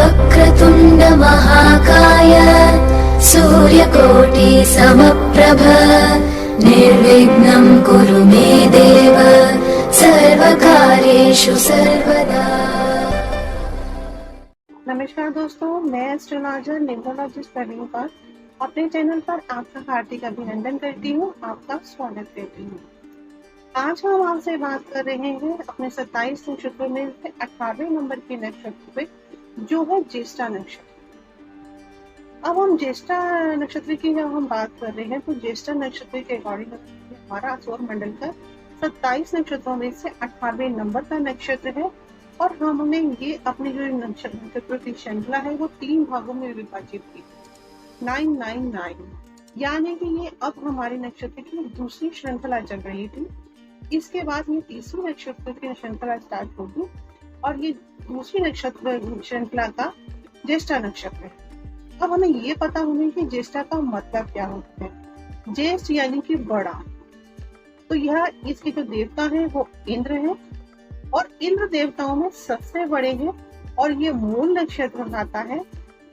वक्रतुण्ड महाकाय सूर्यकोटि समप्रभ निर्विघ्नं कुरु मे देव सर्वकार्येषु सर्वदा। नमस्कार दोस्तों, मैं एस्ट्रोलॉजर न्यूमरोलॉजिस्ट प्रवीण पर अपने चैनल पर आपका हार्दिक अभिनंदन करती हूँ, आपका स्वागत करती हूँ। आज हम आपसे बात कर रहे हैं अपने 27 नक्षत्रों में से 18वें नंबर के नक्षत्र पे, जो है ज्येष्ठा नक्षत्र। अब हम ज्येष्ठा नक्षत्र की जब हम बात कर रहे हैं तो ज्येष्ठा नक्षत्र के अकॉर्डिंग हमारा सौर मंडल का 27 नक्षत्रों में से 18वें नंबर का नक्षत्र है और हमने ये अपनी जो नक्षत्र की श्रृंखला है वो 3 भागों में विभाजित की, 999, यानी कि ये अब हमारे नक्षत्र की दूसरी श्रृंखला चल रही थी। इसके बाद ये तीसरी नक्षत्र की श्रृंखला स्टार्ट होगी और ये दूसरी नक्षत्र श्रृंखला का ज्येष्ठा नक्षत्र है। अब हमें ये पता होना कि ज्येष्ठा का मतलब क्या होता है। ज्येष्ठ यानी कि बड़ा, तो यह इसके जो देवता है वो इंद्र है और इंद्र देवताओं में सबसे बड़े हैं और ये मूल नक्षत्र आता है,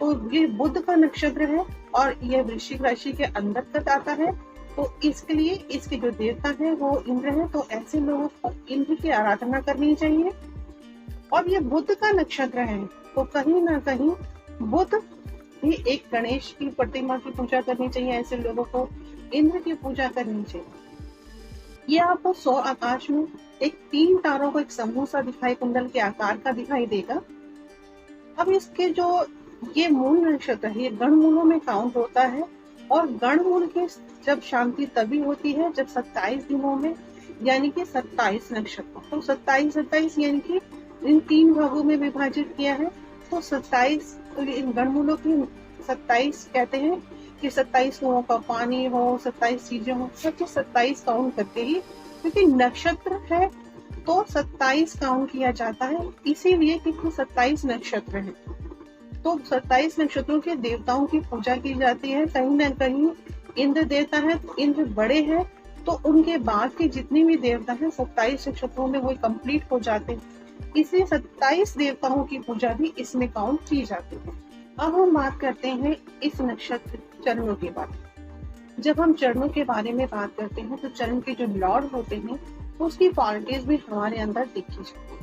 तो ये बुध का नक्षत्र है और यह वृश्चिक राशि के अंतर्गत आता है। तो इसके लिए इसके जो देवता है वो इंद्र है, तो ऐसे लोगों को इंद्र की आराधना करनी चाहिए। और ये बुध का नक्षत्र है तो कहीं ना कहीं बुध भी एक गणेश की प्रतिमा की पूजा करनी चाहिए, ऐसे लोगों को इंद्र की पूजा करनी चाहिए। ये आपको सौर आकाश में एक 3 तारों को एक समूह सा दिखाई, कुंडल के आकार का दिखाई देगा। अब इसके जो ये मूल नक्षत्र है ये गण मूलों में काउंट होता है और गण मूल की जब शांति तभी होती है जब 27 दिनों में, यानी कि 27 नक्षत्र, तो 27 यानी कि इन 3 भागों में विभाजित किया है। तो 27 इन गण मूलों की 27 कहते हैं कि 27 लोगों का पानी हो, 27 चीजें हो, सब 27 काउंट करते ही, क्योंकि नक्षत्र है तो 27 काउंट किया जाता है, इसीलिए क्योंकि 27 नक्षत्र है तो 27 नक्षत्रों के देवताओं की पूजा की जाती है। कहीं ना कहीं इंद्र देवता है तो इंद्र बड़े हैं, तो उनके बाद के जितने भी देवता हैं 27 नक्षत्रों में वो कंप्लीट हो जाते हैं, इसलिए 27 देवताओं की पूजा भी इसमें काउंट की जाती है। अब हम बात करते हैं इस नक्षत्र चरणों के बारे में। जब हम चरणों के बारे में बात करते हैं तो चरण के जो लॉर्ड होते हैं उसकी क्वालिटीज भी हमारे अंदर देखी जाती है।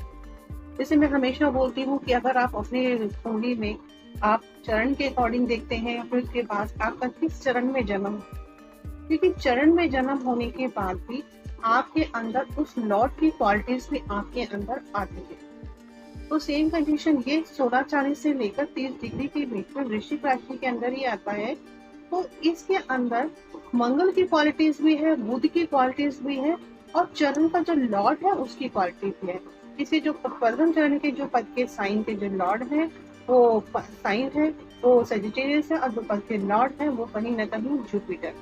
जैसे मैं हमेशा बोलती हूँ कि अगर आप अपने कुंडली में आप चरण के अकॉर्डिंग देखते हैं, फिर उसके बाद आपका किस चरण में जन्म, क्योंकि चरण में जन्म होने के बाद भी आपके अंदर उस लॉर्ड की क्वालिटीज भी आपके अंदर आती है। तो सेम कंडीशन ये 16-40 से लेकर 30 डिग्री के बीच में वृश्चिक राशि के अंदर ही आता है। तो इसके अंदर मंगल की क्वालिटीज भी है, बुध की क्वालिटीज भी है और चरण का जो लॉर्ड है उसकी क्वालिटी भी है। इसे जो प्रथम चरण के जो पद के साइन के जो लॉर्ड है वो साइन है वो सेजिटेरियस है और जो पद के लॉर्ड है वो कहीं ना कहीं जुपिटर।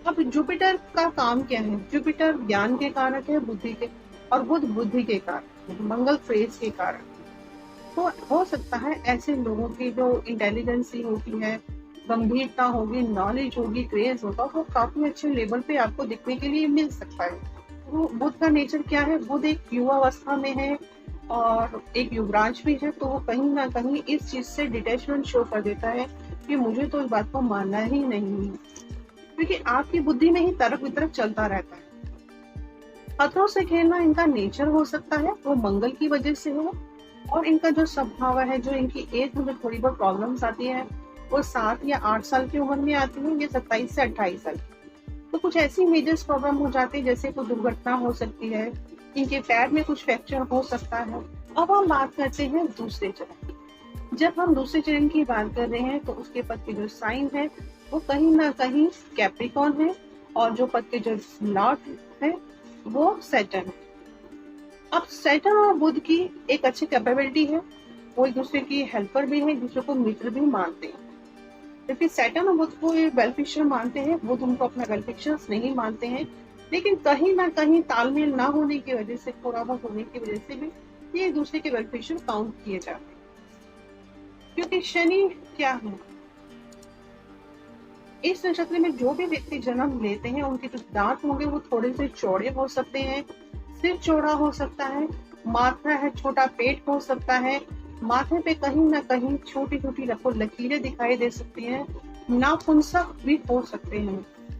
अब जुपिटर का काम क्या है? जुपिटर ज्ञान के कारक है, बुद्धि के, और बुध बुद्धि के कारक है, मंगल फ्रेज के कारक। तो हो सकता है ऐसे लोगों की जो इंटेलिजेंसी होती है, गंभीरता होगी, नॉलेज होगी, क्रेज होगा, वो काफी अच्छे लेवल पे आपको दिखने के लिए मिल सकता है। तो बुध का नेचर क्या है? बुध एक युवा अवस्था में है और एक युवराज भी है, तो वो कहीं ना कहीं इस चीज से डिटैचमेंट शो कर देता है कि मुझे तो इस बात को मानना ही नहीं है, क्योंकि आपकी बुद्धि में ही तरफ वितरफ चलता रहता है। खतरों से खेलना इनका नेचर हो सकता है, वो मंगल की वजह से हो, और इनका जो स्वभाव है, जो इनकी एज में थोड़ी बहुत प्रॉब्लम्स आती है वो 7 या 8 साल की उम्र में आती है, ये 27 से 28 साल। तो कुछ ऐसी मेजर प्रॉब्लम हो जाती है जैसे कोई दुर्घटना हो सकती है, इनके पैर में कुछ फ्रैक्चर हो सकता है। अब हम बात करते हैं दूसरे चरण की। जब हम दूसरे चरण की बात कर रहे हैं तो उसके पद के जो साइन है वो कहीं ना कहीं कैप्रिकॉर्न है और जो पद के जो लॉर्ड है वो सैटर्न है। अब सैटर्न और बुध की एक अच्छी कैपेबिलिटी है, वो एक दूसरे की हेल्पर भी है, एक दूसरे को मित्र भी मानते हैं। जबकि सैटर्न और बुध को वेलफिशर मानते हैं, बुध उनको अपना वेलफिशर नहीं मानते हैं, लेकिन कहीं ना कहीं तालमेल ना होने की वजह से, थोड़ा बहुत होने की वजह से भी ये एक दूसरे के वेलफिशर काउंट किए जाते हैं। क्योंकि शनि क्या है, इस नक्षत्र में जो भी व्यक्ति जन्म लेते हैं उनके जो दांत होंगे वो थोड़े से चौड़े हो सकते हैं, सिर चौड़ा हो सकता है, माथा है छोटा, पेट हो सकता है, माथे पे कहीं ना कहीं छोटी छोटी आपको लकीरें दिखाई दे सकती हैं, नाखुनसक भी हो सकते हैं,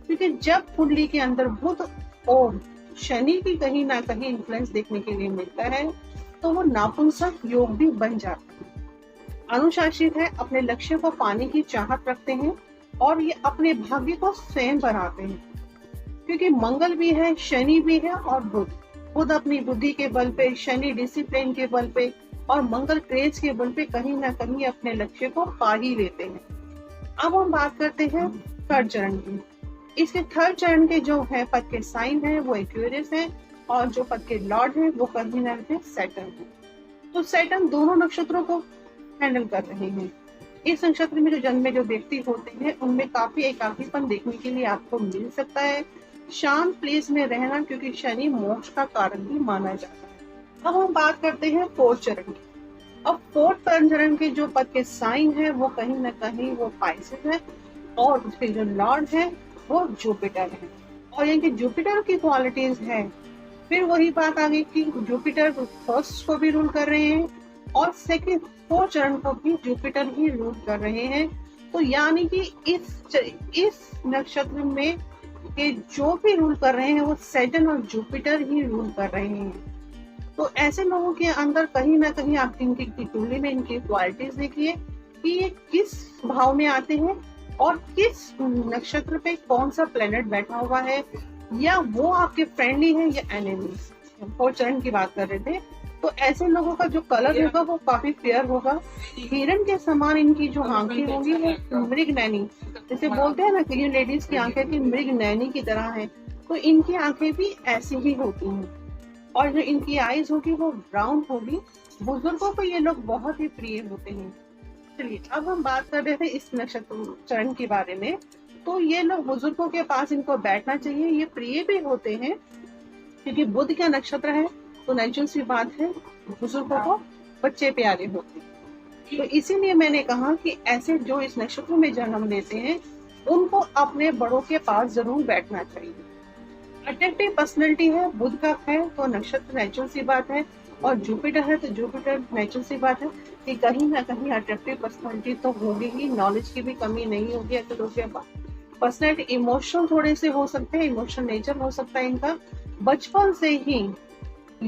क्योंकि जब कुंडली के अंदर बुध और शनि की कहीं ना कहीं इन्फ्लुएंस देखने के लिए मिलता है तो वो नापुंसक योग भी बन जाता है। अनुशासित है, अपने लक्ष्य को पाने की चाहत रखते हैं और ये अपने भाग्य को स्वयं बनाते हैं, क्योंकि मंगल भी है, शनि भी है और बुध अपनी बुद्धि के बल पे, शनि डिसिप्लिन के बल पे और मंगल क्रेज के बल पे कहीं ना कहीं अपने लक्ष्य को पा ही लेते हैं। अब हम बात करते हैं थर्ड चरण की। इसके थर्ड चरण के जो है पद के साइन है वो एक्वेरियस है और जो पद के लॉर्ड है वो कहीं ना कहीं सैटर्न है। तो सैटर्न दोनों नक्षत्रों को हैंडल कर रहे हैं। इस नक्षत्र में जो जन्मे जो व्यक्ति होते हैं उनमें काफी एकाकीपन देखने के लिए आपको मिल सकता है, शांत प्लेस में रहना, क्योंकि शनि मोक्ष का कारक भी माना जाता है। अब हम बात करते हैं फोर्थ चरण की। अब फोर्थ चरण के जो पद के साइन है वो कहीं ना कहीं वो पाइसेस है और उसके जो लॉर्ड है वो जुपिटर है। और यहाँ जुपिटर की क्वालिटीज है, फिर वही बात आ गई कि जुपिटर फर्स्ट को भी रूल कर रहे हैं और सेकंड फोर्थ चरण को भी जुपिटर ही रूल कर रहे हैं। तो यानी कि इस नक्षत्र में के जो भी रूल कर रहे हैं वो सैटर्न और जुपिटर ही रूल कर रहे हैं। तो ऐसे लोगों के अंदर कहीं ना कहीं आप इनकी कुंडली में इनकी क्वालिटीज देखिए कि ये किस भाव में आते हैं और किस नक्षत्र पे कौन सा प्लेनेट बैठा हुआ है, या वो आपके फ्रेंडली है या एनिमी। फोर्थ चरण की बात कर रहे थे, तो ऐसे लोगों का जो कलर होगा वो काफी फेयर होगा, हिरण के समान इनकी जो आंखें होंगी वो मृग नैनी, जैसे बोलते हैं ना कि ये लेडीज की आंखें की मृग नैनी की तरह है, तो इनकी आंखें भी ऐसी ही होती हैं। और जो इनकी आईज होगी वो ब्राउन होगी। बुजुर्गों को ये लोग बहुत ही प्रिय होते हैं। चलिए अब हम बात कर रहे थे इस नक्षत्र चरण के बारे में। तो ये लोग बुजुर्गों के पास इनको बैठना चाहिए, ये प्रिय भी होते हैं क्योंकि बुध का नक्षत्र है, तो नेचुरल सी बात है बुजुर्गों को बच्चे प्यारे होते हैं। तो इसीलिए मैंने कहा कि ऐसे जो इस नक्षत्र में जन्म लेते हैं उनको अपने बड़ों के पास जरूर बैठना चाहिए। अट्रैक्टिव पर्सनैलिटी है, बुध का है तो नक्षत्र नेचुरल सी बात है, और जुपिटर है तो जुपिटर नेचुरल सी बात है कि कहीं ना कहीं अट्रैक्टिव पर्सनैलिटी तो होगी ही, नॉलेज की भी कमी नहीं होगी। ऐसे लोग के पर्सनैलिटी इमोशनल थोड़े से हो सकते हैं, इमोशनल नेचर हो सकता है इनका। बचपन से ही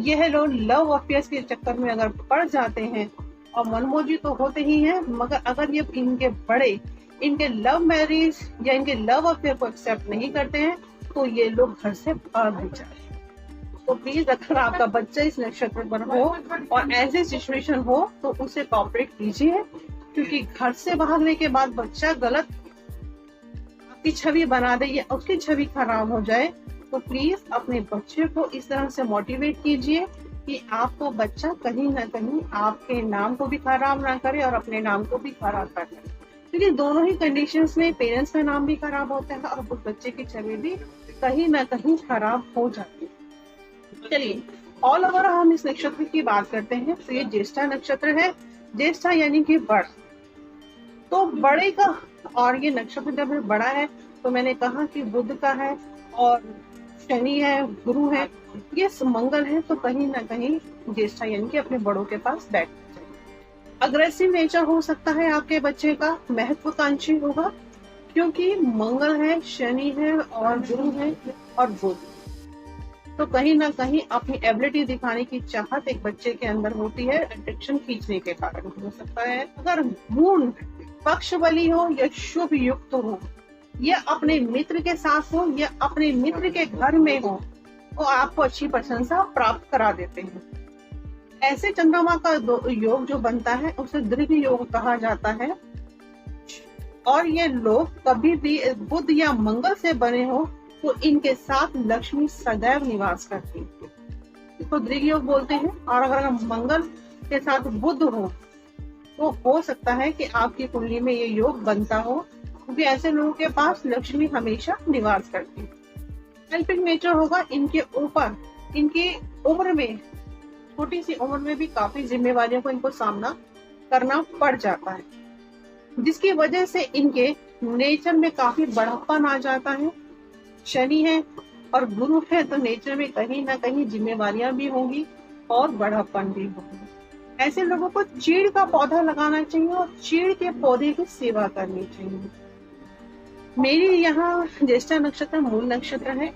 यह लोग लव अफेयर्स के चक्कर में अगर पड़ जाते हैं, और मनमोजी तो होते ही हैं, मगर अगर ये इनके बड़े इनके लव मैरिज या इनके लव अफेयर को एक्सेप्ट नहीं करते हैं तो ये लोग घर से बाहर हो जाए। तो प्लीज अगर आपका बच्चा इस नक्षत्र पर हो और ऐसी सिचुएशन हो तो उसे कॉपरेट कीजिए, क्योंकि घर से भागने के बाद बच्चा गलत आपकी छवि बना दे या उसकी छवि खराब हो जाए, तो प्लीज अपने बच्चे को इस तरह से मोटिवेट कीजिए कि आपको बच्चा कहीं ना कहीं आपके नाम को भी खराब ना करे और अपने नाम को भी खराब कर ले, क्योंकि दोनों ही कंडीशंस में पेरेंट्स का नाम भी खराब होता है और उस बच्चे की छवि भी कहीं ना कहीं खराब हो जाती है। चलिए ऑल ओवर हम इस नक्षत्र की बात करते हैं। तो ये ज्येष्ठा नक्षत्र है, ज्येष्ठा यानी कि बड़, तो बड़े का, और ये नक्षत्र जब बड़ा है तो मैंने कहा कि बुध का है और शनि है, गुरु है, ये मंगल है, तो कहीं ना कहीं ज्येष्ठा यानी कि अपने बड़ों के पास बैठना चाहिए। अग्रेसिव नेचर हो सकता है आपके बच्चे का, महत्वाकांक्षी होगा क्योंकि मंगल है, शनि है और गुरु है और बुध, तो कहीं ना कहीं अपनी एबिलिटी दिखाने की चाहत एक बच्चे के अंदर होती है, अट्रैक्शन खींचने के कारण हो सकता है। अगर मून पक्ष बली हो या शुभ युक्त हो, या अपने मित्र के साथ हो या अपने मित्र के घर में हो, तो आपको अच्छी प्रशंसा प्राप्त करा देते हैं। ऐसे चंद्रमा का योग जो बनता है उसे दीर्घ योग कहा जाता है, और ये लोग कभी भी बुध या मंगल से बने हो तो इनके साथ लक्ष्मी सदैव निवास करती है, इसको दीर्घ योग बोलते हैं। और अगर मंगल के साथ बुध हो तो हो सकता है कि आपकी कुंडली में ये योग बनता हो, क्योंकि ऐसे लोगों के पास लक्ष्मी हमेशा निवास करती है। हेल्पिंग नेचर होगा इनके ऊपर, इनकी उम्र में, छोटी सी उम्र में भी काफी जिम्मेवारियों को इनको सामना करना पड़ जाता है, जिसकी वजह से इनके नेचर में काफी बड़प्पन आ जाता है। शनि है और गुरु है तो नेचर में कहीं ना कहीं जिम्मेवारियां भी होंगी और बड़प्पन भी होगी। ऐसे लोगों को चीड़ का पौधा लगाना चाहिए और चीड़ के पौधे की सेवा करनी चाहिए। मेरी यहाँ ज्येष्ठा नक्षत्र मूल नक्षत्र है।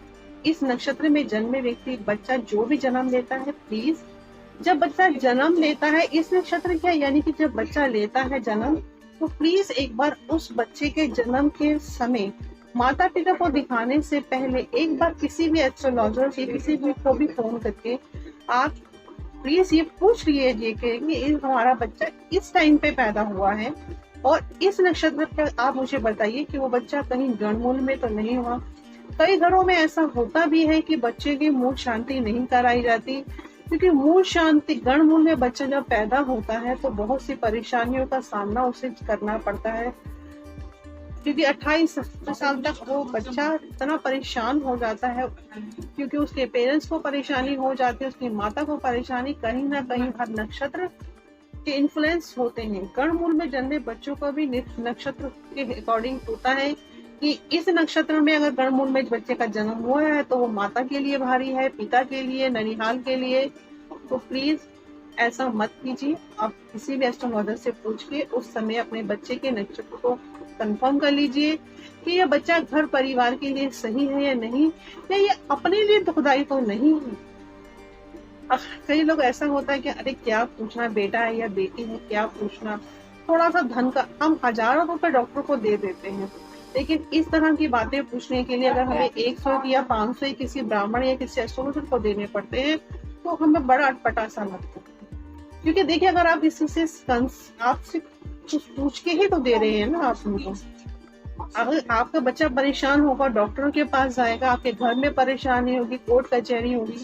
इस नक्षत्र में जन्मे व्यक्ति, बच्चा जो भी जन्म लेता है, प्लीज जब बच्चा जन्म लेता है इस नक्षत्र क्या, यानी कि जब बच्चा लेता है जन्म, तो प्लीज एक बार उस बच्चे के जन्म के समय माता पिता को दिखाने से पहले एक बार किसी भी एस्ट्रोलॉजर के किसी भी को भी फोन करके आप प्लीज ये पूछ लीजिए कि हमारा बच्चा इस टाइम पे पैदा हुआ है और इस नक्षत्र पर आप मुझे बताइए कि वो बच्चा कहीं गणमूल में तो नहीं हुआ। कई घरों में ऐसा होता भी है कि बच्चे की मूल शांति नहीं कराई जाती, क्योंकि मूल शांति गणमूल में बच्चा जब पैदा होता है तो बहुत सी परेशानियों का सामना उसे करना पड़ता है, क्योंकि 28 साल तक वो बच्चा इतना परेशान हो जाता है, क्योंकि उसके पेरेंट्स को परेशानी हो जाती है, उसकी माता को परेशानी, कहीं ना कहीं हर नक्षत्र के इन्फ्लुएंस होते हैं। गणमूल में जन्मे बच्चों को भी नक्षत्र के अकॉर्डिंग होता है कि इस नक्षत्र में अगर गणमूल में बच्चे का जन्म हुआ है तो वो माता के लिए भारी है, पिता के लिए, ननिहाल के लिए। तो प्लीज ऐसा मत कीजिए। आप किसी भी एस्ट्रोलॉजर से पूछ के उस समय अपने बच्चे के नक्षत्र को कंफर्म कर लीजिए कि यह बच्चा घर परिवार के लिए सही है या नहीं, या ये अपने लिए दुखदाई तो नहीं है। कई लोग ऐसा होता है कि अरे क्या पूछना, बेटा है या बेटी है, क्या पूछना, थोड़ा सा धन का हम हजारों रुपए डॉक्टर को दे देते हैं, लेकिन इस तरह की बातें पूछने के लिए अगर हमें 100 या 500 किसी ब्राह्मण या किसी एस्ट्रोलॉजर को देने पड़ते हैं तो हमें बड़ा अटपटा सा लगता है। क्योंकि देखिए, अगर आप इसी से आपसे कुछ पूछ के ही तो दे रहे हैं ना आप उनको। अगर आपका बच्चा परेशान होगा, डॉक्टरों के पास जाएगा, आपके घर में परेशानी होगी, कोर्ट कचहरी होगी,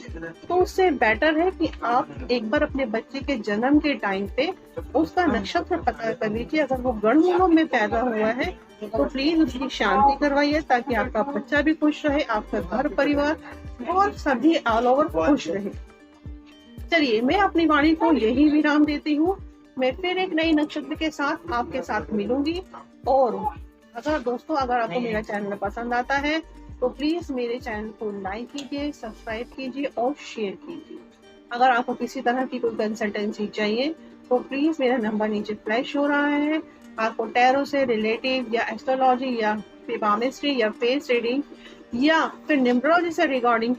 तो उससे बेटर है कि आप एक बार अपने बच्चे के जन्म के टाइम पे उसका नक्षत्र पता कर लीजिए। अगर वो गणमूलों में पैदा हुआ है तो प्लीज उसकी शांति करवाइए, ताकि आपका बच्चा भी खुश रहे, आपका घर परिवार और सभी ऑल ओवर खुश रहे। चलिए, मैं अपनी वाणी को यही विराम देती हूँ। मैं फिर एक नई नक्षत्र के साथ आपके साथ मिलूंगी। और अगर दोस्तों, अगर आपको मेरा चैनल पसंद आता है तो प्लीज मेरे चैनल को लाइक कीजिए, सब्सक्राइब कीजिए और शेयर कीजिए। अगर आपको किसी तरह की कोई कंसल्टेंसी चाहिए तो प्लीज मेरा नंबर नीचे फ्लैश हो रहा है। आपको टैरो से रिलेटिव या एस्ट्रोलॉजी या पामिस्ट्री या फेस रीडिंग या फिर न्यूमरोलॉजी से रिगार्डिंग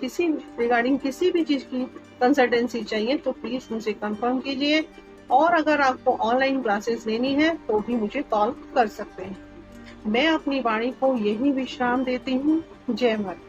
किसी भी चीज की कंसल्टेंसी चाहिए तो प्लीज मुझे कंफर्म कीजिए। और अगर आपको ऑनलाइन क्लासेस लेनी है तो भी मुझे कॉल कर सकते हैं। मैं अपनी वाणी को यही विश्राम देती हूँ। जय माता।